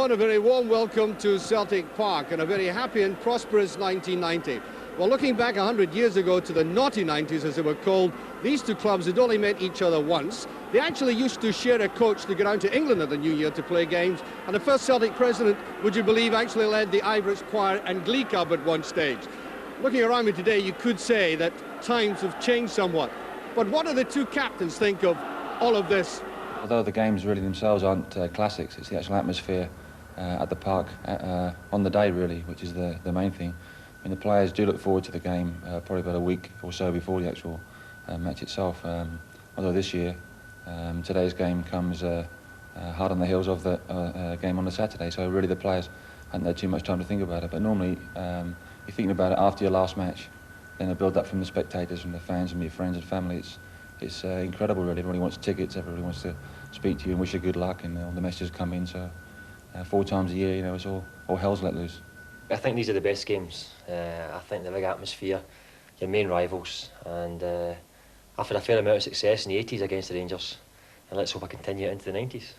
and a very warm welcome to Celtic Park and a very happy and prosperous 1990. Well, looking back 100 years ago to the naughty 90s, as they were called, these two clubs had only met each other once. They actually used to share a coach to go down to England at the New Year to play games, and the first Celtic president, would you believe, actually led the Ibrox Choir and Glee Club at one stage. Looking around me today, you could say that times have changed somewhat. But what do the two captains think of all of this? Although the games really themselves aren't classics, it's the actual atmosphere at the park on the day, really, which is the main thing. I mean, the players do look forward to the game probably about a week or so before the actual match itself. Although this year, today's game comes hard on the heels of the game on the Saturday, so really the players haven't had too much time to think about it. But normally, you're thinking about it after your last match, then a build-up from the spectators, from the fans, and your friends and family. It's incredible, really. Everybody wants tickets, everybody wants to speak to you and wish you good luck, and all the messages come in. So 4 times a year, you know, it's all hell's let loose. I think these are the best games. I think the big atmosphere, your main rivals, and I've had a fair amount of success in the 80s against the Rangers, and let's hope I continue it into the 90s.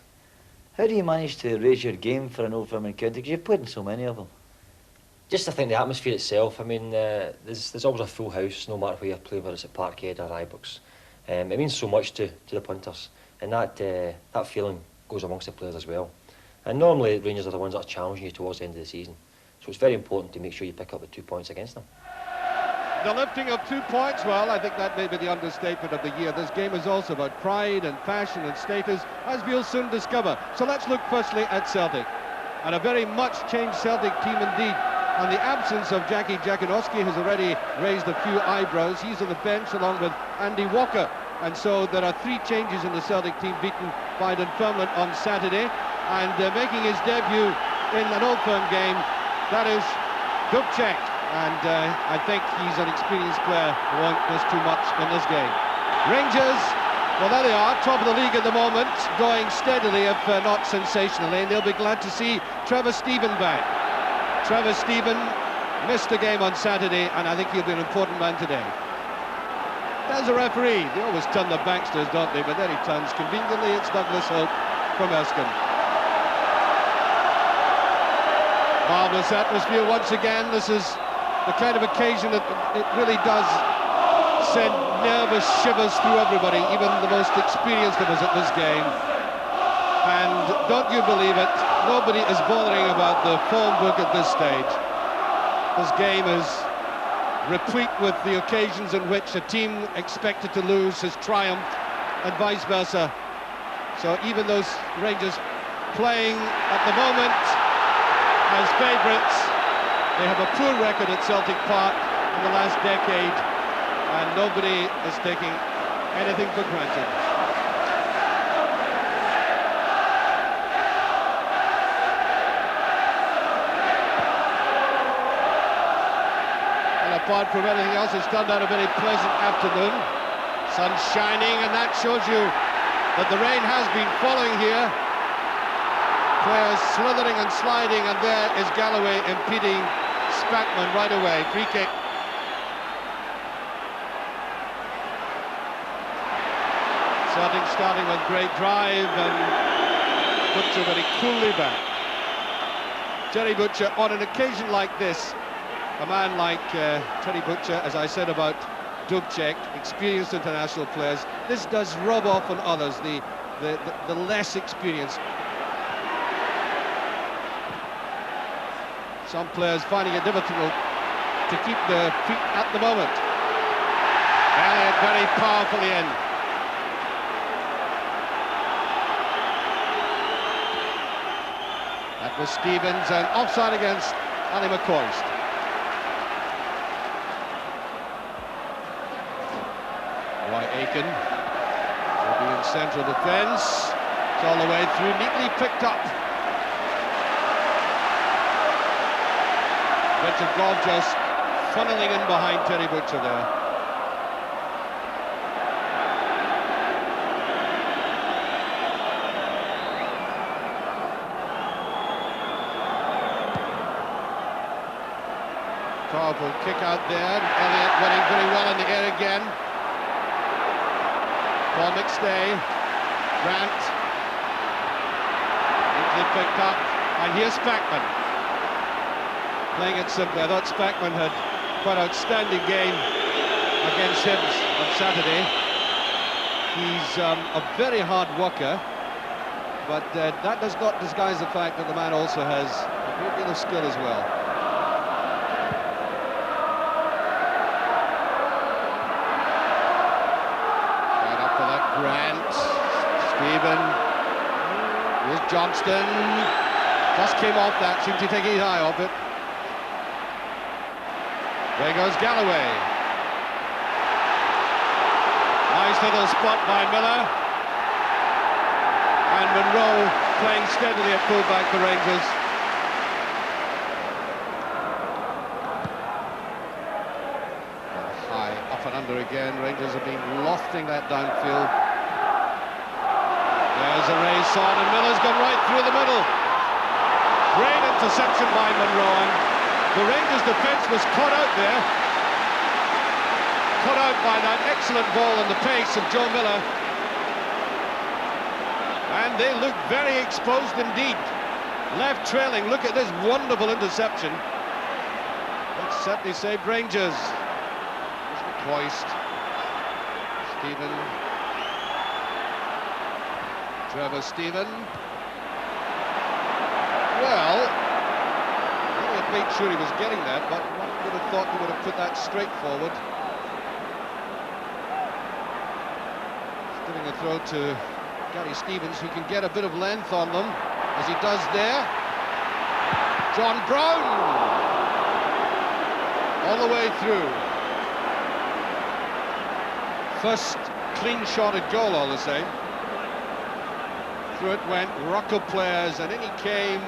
How do you manage to raise your game for an Old Firm county? Because you've played in so many of them. Just I think the atmosphere itself. I mean, there's always a full house, no matter where you play, whether it's at Parkhead or Ibrox. It means so much to the punters, and that feeling goes amongst the players as well. And normally Rangers are the ones that are challenging you towards the end of the season, so it's very important to make sure you pick up the 2 points against them. The lifting of 2 points, well, I think that may be the understatement of the year. This game is also about pride and passion and status, as we'll soon discover. So let's look firstly at Celtic, and a very much changed Celtic team indeed. And the absence of Jackie Jakanowski has already raised a few eyebrows. He's on the bench along with Andy Walker. And so there are 3 changes in the Celtic team, beaten by Dunfermline on Saturday. And making his debut in an Old Firm game, that is Dubček. And I think he's an experienced player who won't miss too much in this game. Rangers, well, there they are, top of the league at the moment, going steadily, if not sensationally. And they'll be glad to see Trevor Steven back. Trevor Steven missed the game on Saturday, and I think he'll be an important man today. There's a referee. They always turn their backs to us, don't they? But then he turns conveniently. It's Douglas Hope from Erskine. Marvellous atmosphere once again. This is the kind of occasion that it really does send nervous shivers through everybody, even the most experienced of us at this game. And don't you believe it, nobody is bothering about the form book at this stage. This game is replete with the occasions in which a team expected to lose has triumphed, and vice versa. So even those Rangers playing at the moment as favourites, they have a poor record at Celtic Park in the last decade, and nobody is taking anything for granted. Apart from anything else, it's turned out a very pleasant afternoon. Sun shining, and that shows you that the rain has been falling here. Players slithering and sliding, and there is Galloway impeding Spackman right away. Free kick. Celtic starting with great drive, and Butcher very coolly back. Terry Butcher, on an occasion like this, a man like Terry Butcher, as I said about Dubček, experienced international players, this does rub off on others, the less experienced. Some players finding it difficult to keep their feet at the moment. And very powerfully in. That was Stevens, and offside against Ali McCoist. Aiken will be in central defence. It's all the way through, neatly picked up. Richard Goff just funneling in behind Terry Butcher there. Powerful kick out there. Elliott running very well in the air again. Paul McStay, Grant, easily picked up. And here's Spackman. Playing it simply. I thought Spackman had quite an outstanding game against Hibs on Saturday. He's a very hard worker, but that does not disguise the fact that the man also has a great deal of skill as well. Right up for that Grant. Stephen. Here's Johnston. Just came off that, seemed to take his eye off it. There goes Galloway. Nice little spot by Miller. And Monroe playing steadily at fullback for Rangers. High, up and under again. Rangers have been lofting that downfield. There's a race on, and Miller's gone right through the middle. Great interception by Monroe, and the Rangers defence was caught out there. Caught out by that excellent ball and the pace of Joe Miller. And they look very exposed indeed. Left trailing, look at this wonderful interception. That certainly saved Rangers. There's McCoist. Stephen. Trevor Stephen. Well, he had made sure he was getting that, but one would have thought he would have put that straight forward. Giving a throw to Gary Stevens, who can get a bit of length on them, as he does there. John Brown! All the way through. First clean-shotted goal, all the same. Through it went, Rucker players, and in he came,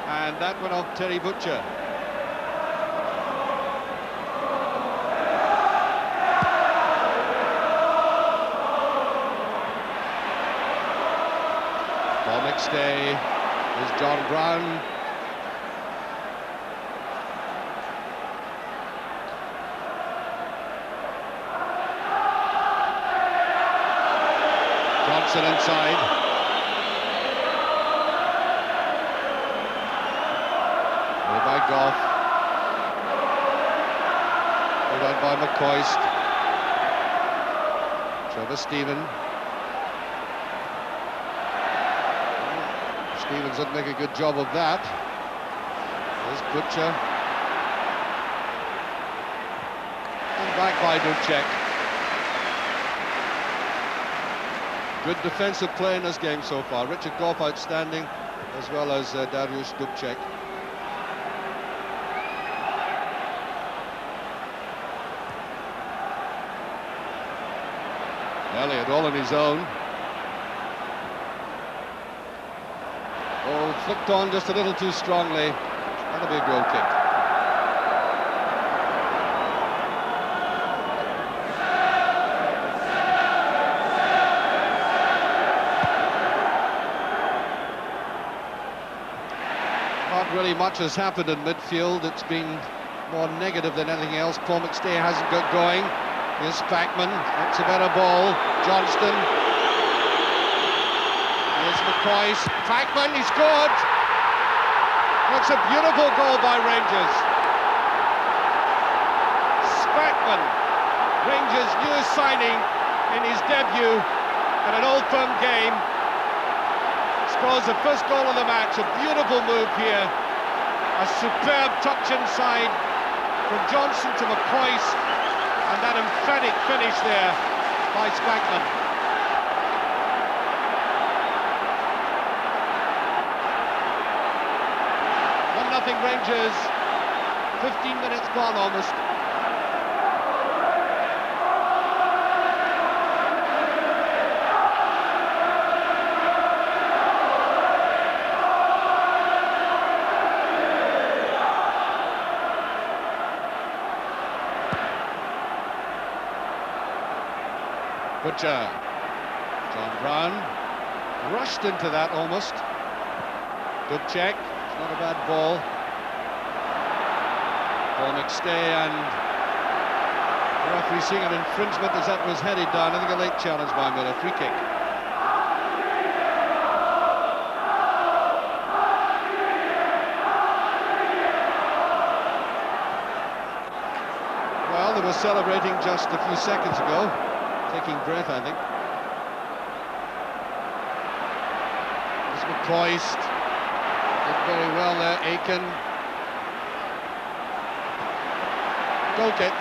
and that went off Terry Butcher. Paul McStay is John Brown. Johnson inside. By Goff, pulled out by McCoist. Trevor Stephen. Stevens didn't make a good job of that. There's Butcher. And back by Dubček. Good defensive play in this game so far. Richard Goff outstanding, as well as Dariusz Dubček. Elliott all on his own. Oh, flicked on just a little too strongly. That'll be a goal kick. Not really much has happened in midfield. It's been more negative than anything else. Paul McStay hasn't got going. Here's Spackman, that's a better ball. Johnston. Here's McCoist. Spackman, he scored! That's a beautiful goal by Rangers. Spackman, Rangers' newest signing in his debut at an Old Firm game, scores the first goal of the match. A beautiful move here. A superb touch inside from Johnson to McCoist. And that emphatic finish there by Spackman. 1-0 Rangers, 15 minutes gone almost. Butcher, John Brown, rushed into that almost. Dubček, it's not a bad ball. Paul McStay, and the referee seeing an infringement as that was headed down. I think a late challenge by Miller, free kick. celebrating just a few seconds ago, taking breath, I think. There's McCoist. Did very well there, Aiken. Goal kick.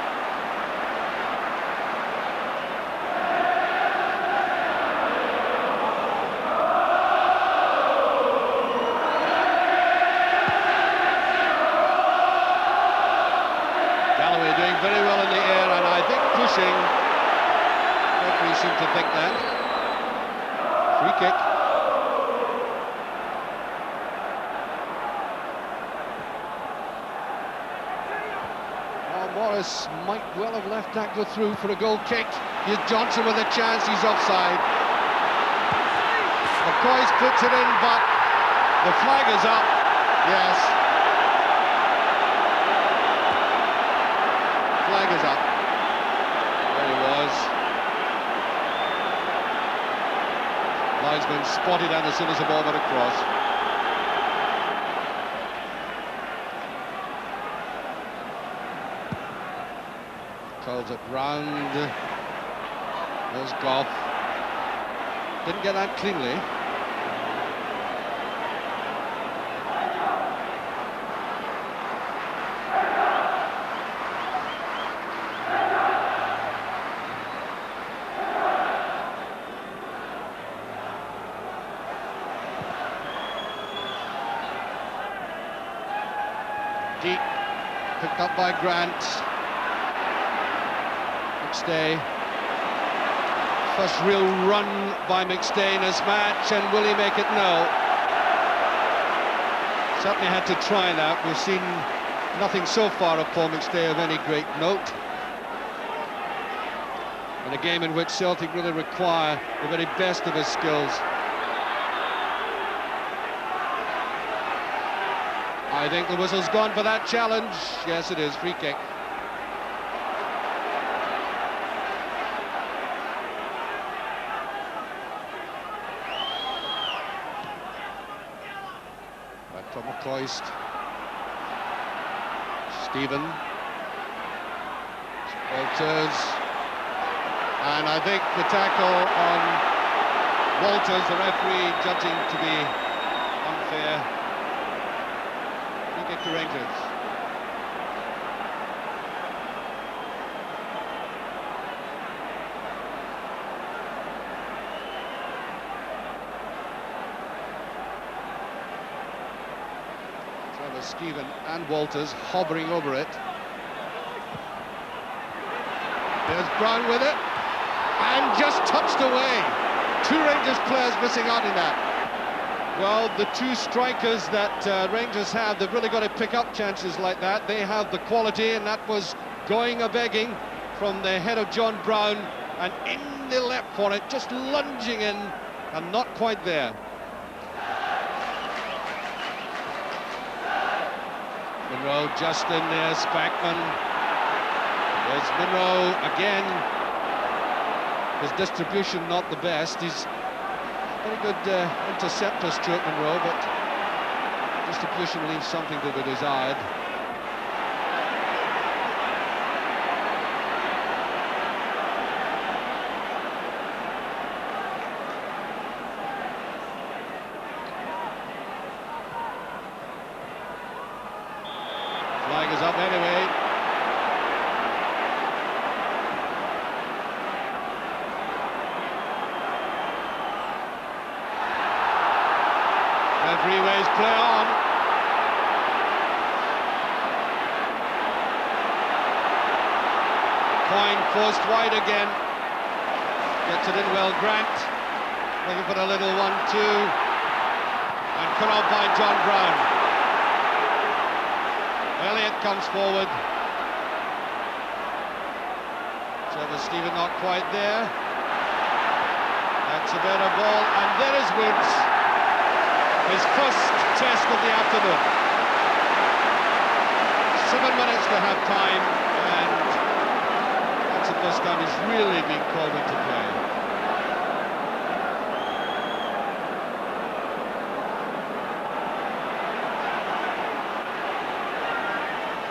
Doing very well in the air, and I think pushing. Referee seemed to think that. Free kick. Oh, Morris might well have left that go through for a goal kick. Here's Johnson with a chance, he's offside. McCoy's puts it in, but the flag is up. Yes. Flag is up. There he was. Linesman spotted that as soon as the ball went across. Curls it round. There's Goff. Didn't get that cleanly. Deep, picked up by Grant. McStay. First real run by McStay in this match, and will he make it? No. Certainly had to try that. We've seen nothing so far of Paul McStay of any great note. In a game in which Celtic really require the very best of his skills. I think the whistle's gone for that challenge. Yes, it is. Free kick. Back to McCoist. Stephen. Walters. And I think the tackle on Walters, the referee judging to be unfair. Kick to Rangers. So there's Stephen and Walters hovering over it. There's Brown with it, and just touched away. Two Rangers players missing out in that. Well, the two strikers that Rangers have, they've really got to pick up chances like that. They have the quality, and that was going a-begging from the head of John Brown, and in they leapt for it, just lunging in, and not quite there. Monroe just in there, Spackman. There's Monroe again. His distribution not the best. He's very good interceptor, Stuart Monroe, but distribution leaves something to be desired. Flag is up anyway. Referee waves play on. Coyne forced wide again. Gets it in well, Grant. Looking for a little 1-2. And cut off by John Brown. Elliott comes forward. Trevor Stephen not quite there. That's a better ball, and there is Woods. His first test of the afternoon. 7 minutes to have time, and that's the first time he's really been called into play.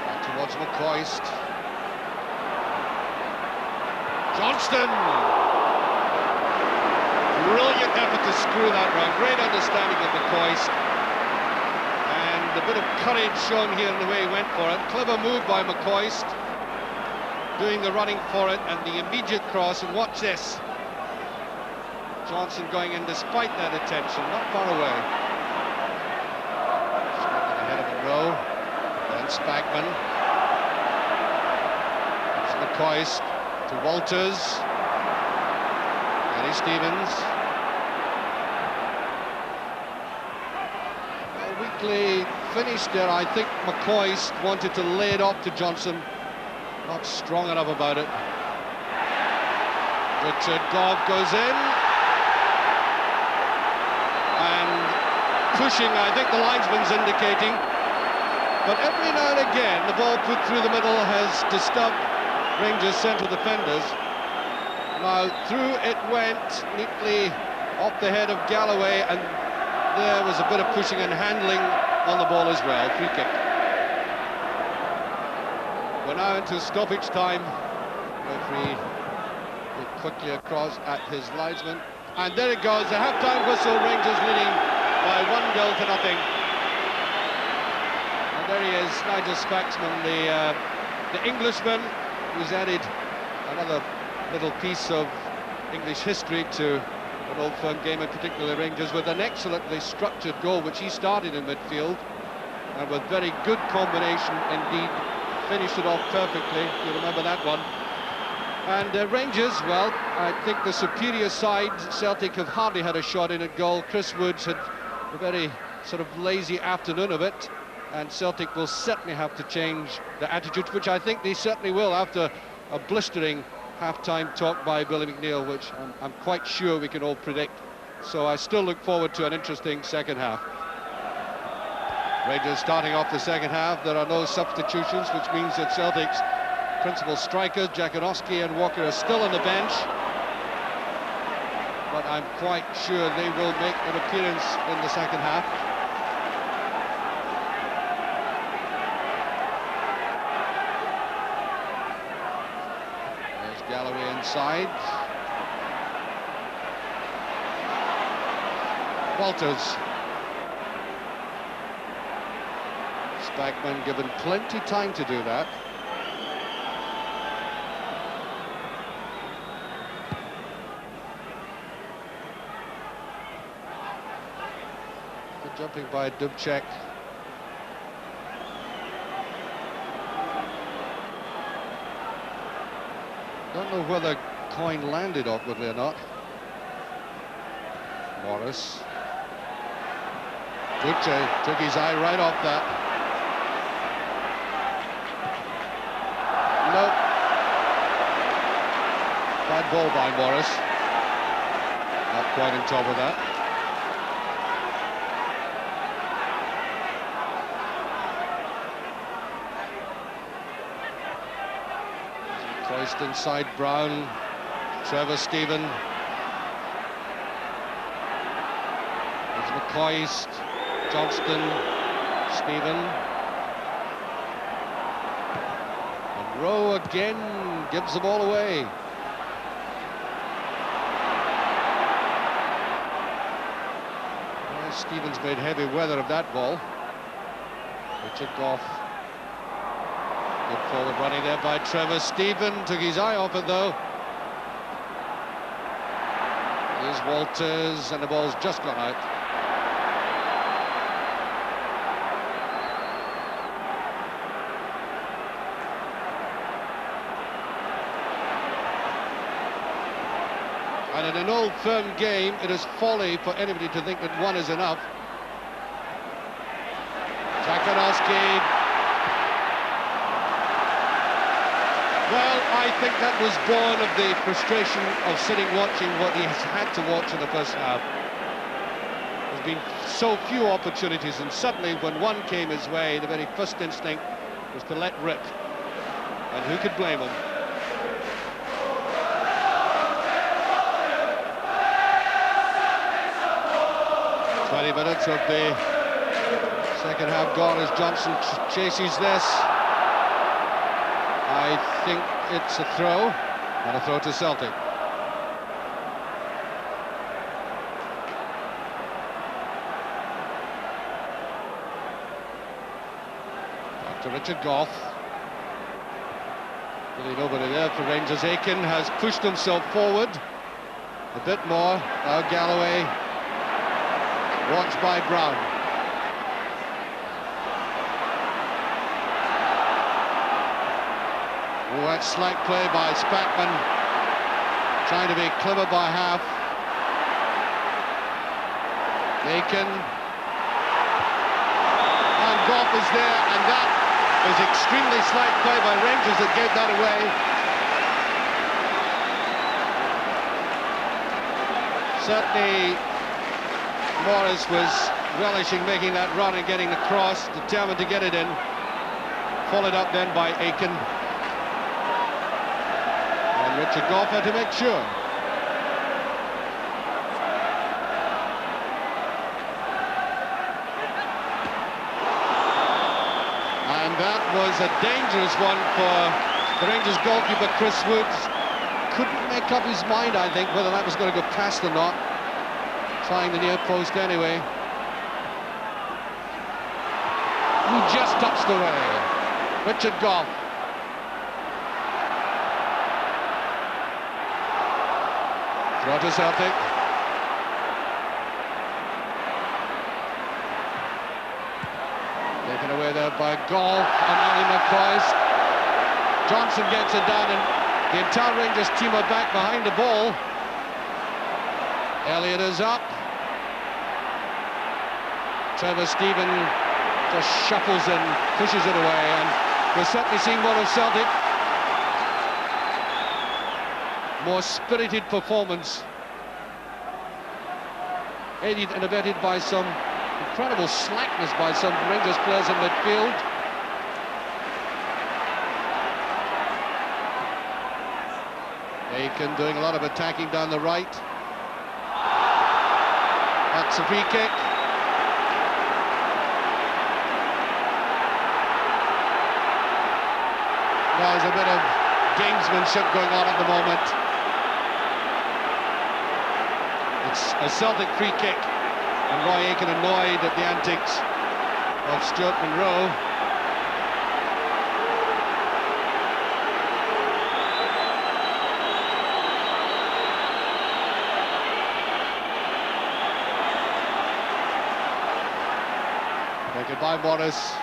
Back towards McCoist. Johnston! Brilliant effort to screw that round. Great understanding of McCoist. And a bit of courage shown here in the way he went for it. Clever move by McCoist. Doing the running for it and the immediate cross. And watch this. Johnson going in despite that attention, not far away. Straight ahead of Monroe. Then Spagman. It's McCoist to Walters. Gary Stevens. A weakly finish there. I think McCoist wanted to lay it off to Johnson. Not strong enough about it. Richard Gough goes in. And pushing, I think the linesman's indicating. But every now and again, the ball put through the middle has disturbed Rangers' centre defenders. Now, through it went neatly off the head of Galloway, and there was a bit of pushing and handling on the ball as well. Free kick. We're now into stoppage time. Referee looked quickly across at his linesman. And there it goes, the half-time whistle, Rangers leading by 1-0. And there he is, Nigel Spaxman, the Englishman, who's added another little piece of English history to an Old Firm game, in particular Rangers, with an excellently structured goal, which he started in midfield, and with very good combination indeed, finished it off perfectly. You remember that one. And Rangers, well, I think the superior side. Celtic have hardly had a shot in at goal. Chris Woods had a very sort of lazy afternoon of it, and Celtic will certainly have to change the attitude, which I think they certainly will after a blistering half-time talk by Billy McNeill, which I'm quite sure we can all predict. So I still look forward to an interesting second half. Rangers starting off the second half. There are no substitutions, which means that Celtic's principal strikers, Jakanowski and Walker, are still on the bench. But I'm quite sure they will make an appearance in the second half. There's Galloway inside. Walters. Spagman given plenty time to do that. Good jumping by Dubček. Don't know whether coin landed awkwardly or not. Morris. Dubček took his eye right off that. Nope. Bad ball by Morris. Not quite on top of that. Placed inside Brown. Trevor Stephen. There's McCoist. Johnston. Stephen. Rowe again gives the ball away. Well, Stevens made heavy weather of that ball. Richard Gough. Good forward running there by Trevor Stephen. Took his eye off it though. Here's Walters, and the ball's just gone out. And in an Old Firm game, it is folly for anybody to think that one is enough. Jakanowski. Well, I think that was born of the frustration of sitting watching what he has had to watch in the first half. There's been so few opportunities, and suddenly when one came his way, the very first instinct was to let rip. And who could blame him? 20 minutes of the second half gone as Johnson chases this. I think it's a throw. And a throw to Celtic. Back to Richard Goff. Really nobody there for Rangers. Aiken has pushed himself forward a bit more. Now Galloway, watched by Brown. Oh, that's slack play by Spackman, trying to be clever by half. Aiken, and Goff is there, and that is extremely slight play by Rangers that gave that away. Certainly Morris was relishing making that run and getting the cross, determined to get it in. Followed up then by Aiken. And Richard Goff had to make sure. And that was a dangerous one for the Rangers goalkeeper, Chris Woods. Couldn't make up his mind, I think, whether that was going to go past or not. Trying the near post anyway. He just touched away. Richard Goff. Throw to Celtic. Taken away there by Goff and Ali McCoy. Johnson gets it down, and the entire Rangers team are back behind the ball. Elliott is up. Trevor Stephen just shuffles and pushes it away, and we're certainly seeing more of Celtic. More spirited performance. Aided and abetted by some incredible slackness by some Rangers players in midfield. Aiken doing a lot of attacking down the right. That's a free kick. There's a bit of gamesmanship going on at the moment. It's a Celtic free kick, and Roy Aiken annoyed at the antics of Stuart Monroe. Taken by Morris.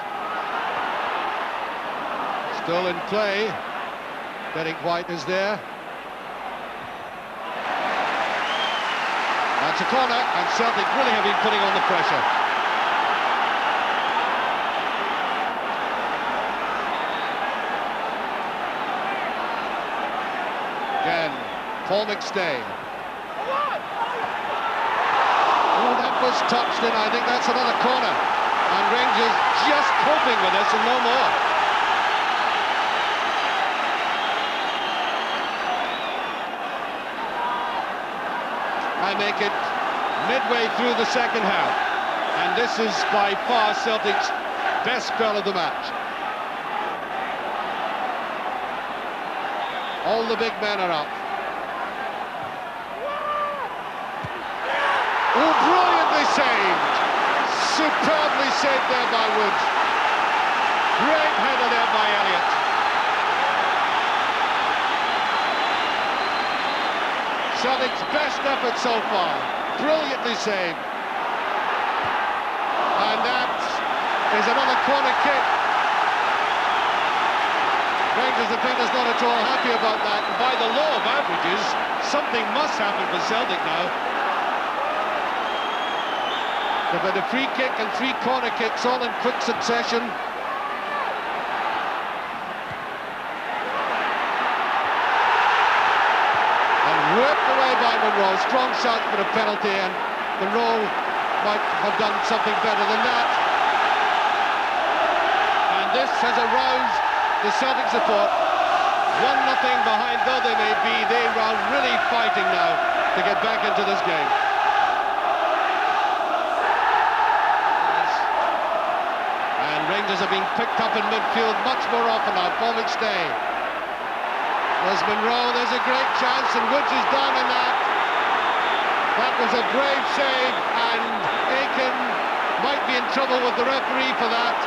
Still in play. Derek White is there. That's a corner, and Celtic really have been putting on the pressure. Again, Paul McStay. Oh, that was touched in. I think that's another corner. And Rangers just coping with this and no more. I make it midway through the second half, and this is by far Celtic's best spell of the match. All the big men are up. Oh, brilliantly saved! Superbly saved there by Woods. Great header there by Elliott. Celtic's best effort so far. Brilliantly saved. And that is another corner kick. Rangers defenders not at all happy about that. And by the law of averages, something must happen for Celtic now. They've had a free kick and 3 corner kicks all in quick succession. Whipped away by Monroe. Strong shot for a penalty, and Monroe might have done something better than that. And this has aroused the Celtic support. 1-0 behind though they may be, they are really fighting now to get back into this game. And Rangers are being picked up in midfield much more often now. Paul McStay. There's Monroe, there's a great chance, and Woods is down in that. That was a brave save, and Aiken might be in trouble with the referee for that.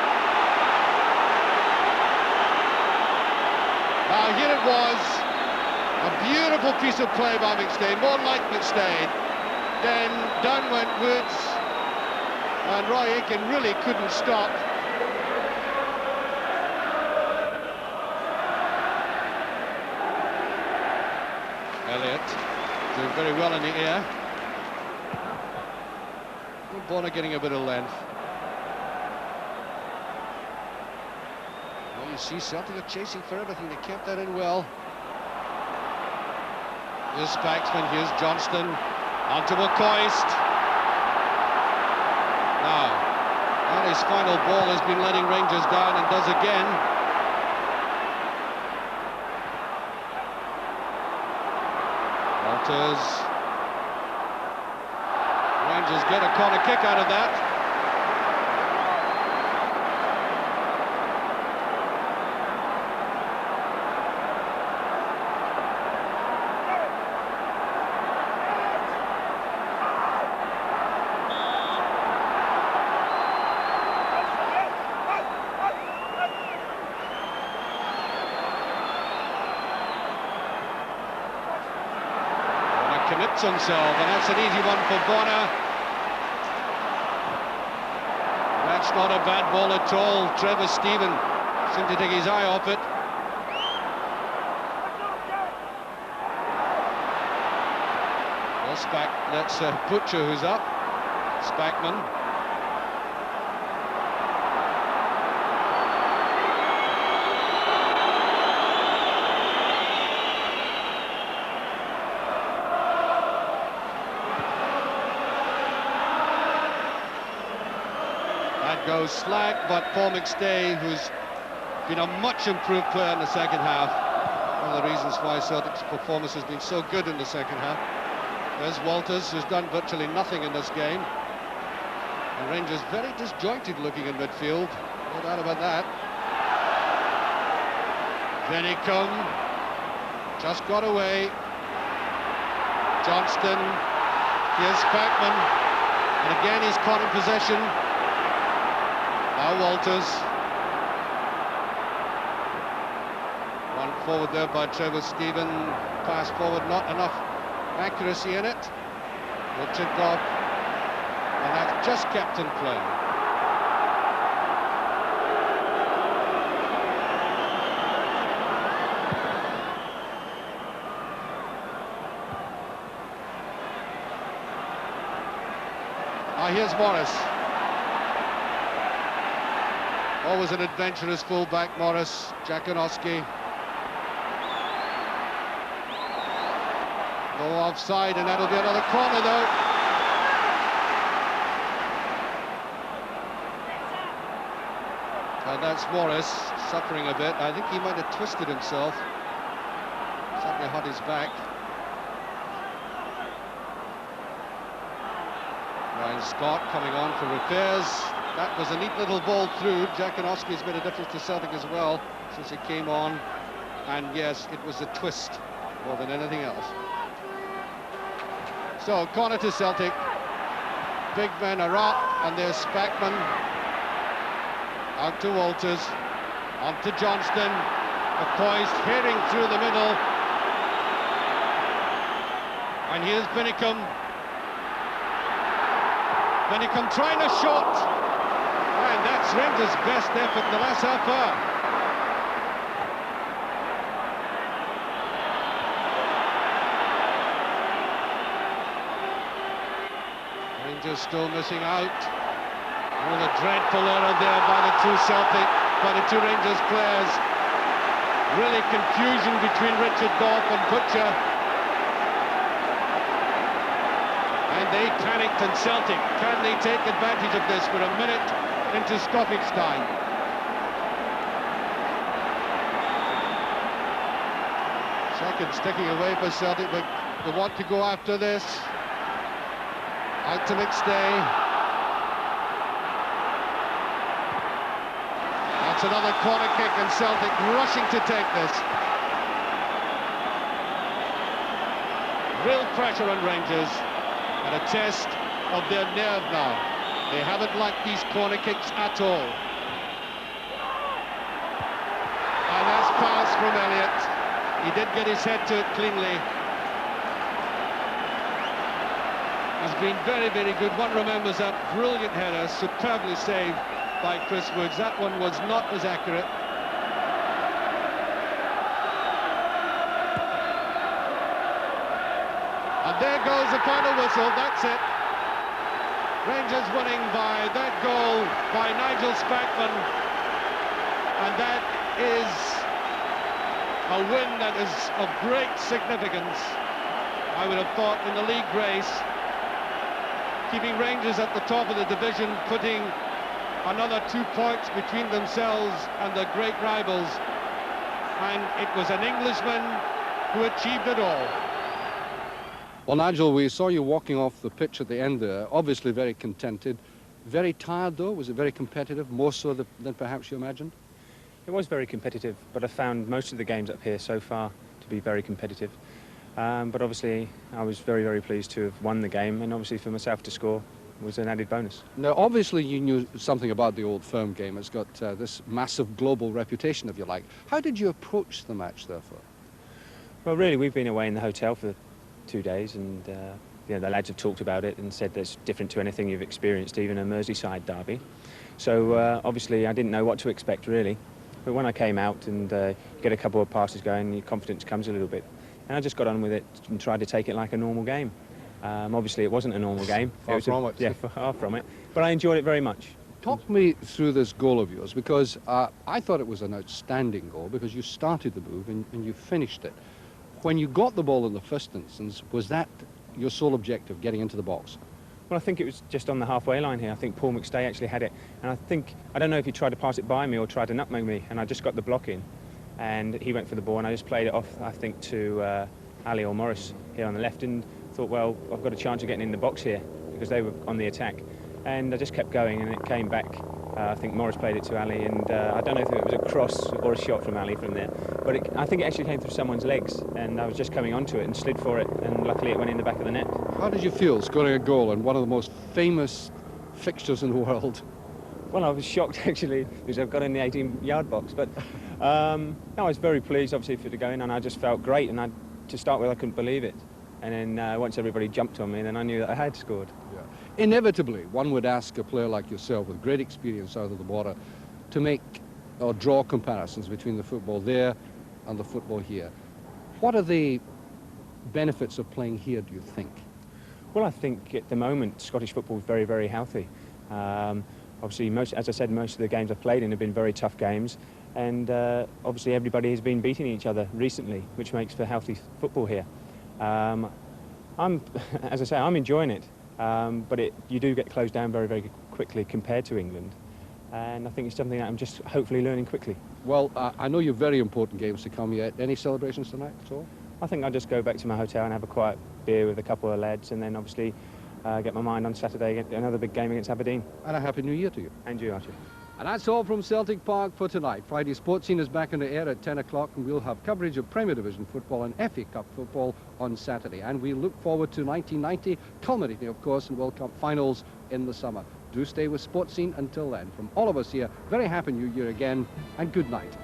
Now here it was, a beautiful piece of play by McStay, more like McStay. Then down went Woods, and Roy Aiken really couldn't stop. Elliott doing very well in the air. Bonner getting a bit of length. Well, you see Celtic are chasing for everything. They kept that in well. Here's Spaxman, here's Johnston, onto McCoist. Now, on his final ball has been letting Rangers down and does again. Walters. Rangers get a corner kick out of that. Commits himself, and that's an easy one for Bonner. That's not a bad ball at all. Trevor Stephen seemed to take his eye off it. Well, that's Butcher who's up. Spackman. Goes slack, but Paul McStay, who's been a much improved player in the second half, one of the reasons why Celtic's performance has been so good in the second half. There's Walters, who's done virtually nothing in this game, and Rangers very disjointed looking in midfield, no doubt about that. Venicum just got away. Johnston, here's Spackman, and again he's caught in possession. Now Walters. Run forward there by Trevor Stephen. Pass forward, not enough accuracy in it. Milchenkov. And that's just kept in play. Here's Morris. Always an adventurous full-back, Morris. Jakonowski. No offside, and that'll be another corner, though. And that's Morris suffering a bit. I think he might have twisted himself. Certainly hurt his back. Ryan Scott coming on for repairs. That was a neat little ball through. Jakonowski's made a difference to Celtic as well since he came on. And yes, it was a twist more than anything else. So, corner to Celtic. Big men are up, and there's Spackman. Out to Walters. On to Johnston. McCoist heading through the middle. And here's Venicum. Venicum trying a shot. And that's Rangers' best effort in the last half hour. Rangers still missing out. Oh, the dreadful error there by the two Rangers players. Really confusion between Richard Gough and Butcher. And they panicked, and Celtic, can they take advantage of this for a minute into stoppage time? Seconds ticking away for Celtic, but they want to go after this. Out to McStay. That's another corner kick, and Celtic rushing to take this. real pressure on Rangers and a test of their nerve now. They haven't liked these corner kicks at all. And that's pass from Elliott. He did get his head to it cleanly. He's been very, very good. One remembers that brilliant header, superbly saved by Chris Woods. That one was not as accurate. And there goes the final whistle, that's it. Rangers winning by that goal by Nigel Spackman. And that is a win that is of great significance, I would have thought, in the league race. Keeping Rangers at the top of the division, putting another 2 points between themselves and the great rivals. And it was an Englishman who achieved it all. Well, Nigel, we saw you walking off the pitch at the end there, obviously very contented. Very tired, though? Was it very competitive, more so than perhaps you imagined? It was very competitive, but I found most of the games up here so far to be very competitive. But obviously, I was very, very pleased to have won the game, and obviously for myself to score was an added bonus. Now, obviously, you knew something about the Old Firm game. It's got this massive global reputation, if you like. How did you approach the match, therefore? Well, really, we've been away in the hotel for 2 days, and you know, the lads have talked about it and said it's different to anything you've experienced, even a Merseyside derby. So obviously, I didn't know what to expect, really. But when I came out and get a couple of passes going, your confidence comes a little bit. And I just got on with it and tried to take it like a normal game. Obviously, it wasn't a normal game. Far from it. Yeah, far from it. But I enjoyed it very much. Talk me through this goal of yours, because I thought it was an outstanding goal because you started the move and you finished it. When you got the ball in the first instance, was that your sole objective, getting into the box? Well, I think it was just on the halfway line here. I think Paul McStay actually had it. And I don't know if he tried to pass it by me or tried to nutmeg me, and I just got the block in. And he went for the ball, and I just played it off, I think, to Ali or Morris here on the left, and thought, well, I've got a chance of getting in the box here because they were on the attack. And I just kept going, and it came back. I think Morris played it to Ali, and I don't know if it was a cross or a shot from Ali from there, but I think it actually came through someone's legs, and I was just coming onto it and slid for it, and luckily it went in the back of the net. How did you feel scoring a goal in one of the most famous fixtures in the world? Well, I was shocked, actually, because I've got in the 18-yard box, but no, I was very pleased, obviously, for it to go in, and I just felt great, and to start with, I couldn't believe it. And then once everybody jumped on me, then I knew that I had scored. Yeah. Inevitably, one would ask a player like yourself with great experience out of the water to make or draw comparisons between the football there and the football here. What are the benefits of playing here, do you think? Well, I think at the moment Scottish football is very, very healthy. Obviously, as I said, most of the games I've played in have been very tough games, and obviously everybody has been beating each other recently, which makes for healthy football here. As I say, I'm enjoying it, but you do get closed down very, very quickly compared to England, and I think it's something that I'm just hopefully learning quickly. Well, I know you've very important games to come yet. Any celebrations tonight at all? I think I'll just go back to my hotel and have a quiet beer with a couple of lads, and then obviously get my mind on Saturday, another big game against Aberdeen. And a Happy New Year to you. And you, Archie. And that's all from Celtic Park for tonight. Friday Sports Scene is back in the air at 10 o'clock, and we'll have coverage of Premier Division football and FA Cup football on Saturday. And we look forward to 1990, culminating, of course, in World Cup finals in the summer. Do stay with Sports Scene until then. From all of us here, very Happy New Year again, and good night.